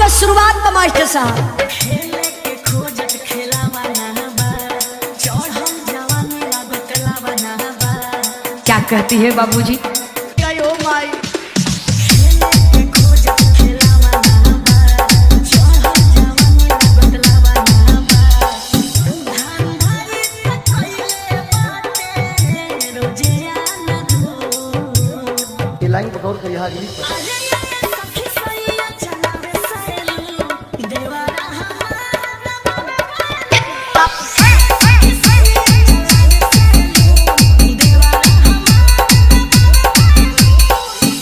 शुरुआत बा मास्टर साहब। क्या कहती है बाबूजी? लाइन पकड़ कर यहाँ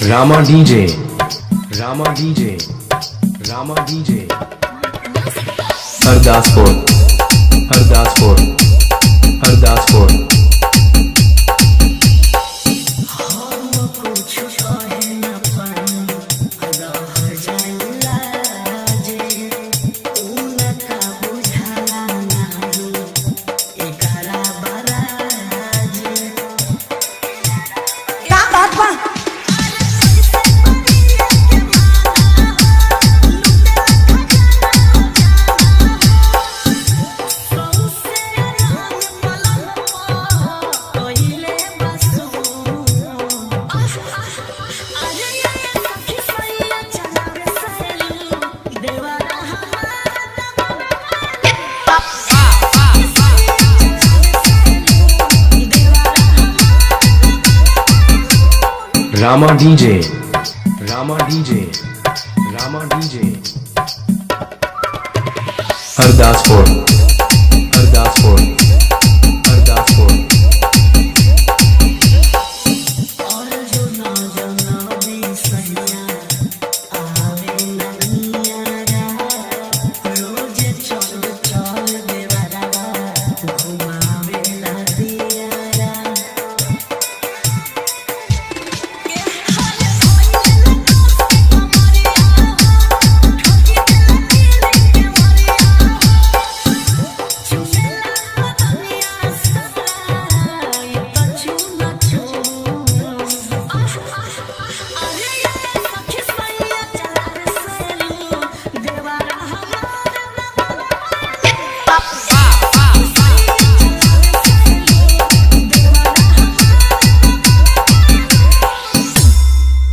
रामा डीजे, रामा डीजे, रामा डीजे, हरदासपुर, हरदासपुर, हरदासपुर। रामा डीजे, रामा डीजे, रामा डीजे, हरदासपुर, हरदासपुर, हरदासपुर।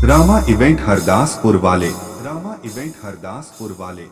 रामा इवेंट हरदासपुर वाले, रामा इवेंट हरदासपुर वाले।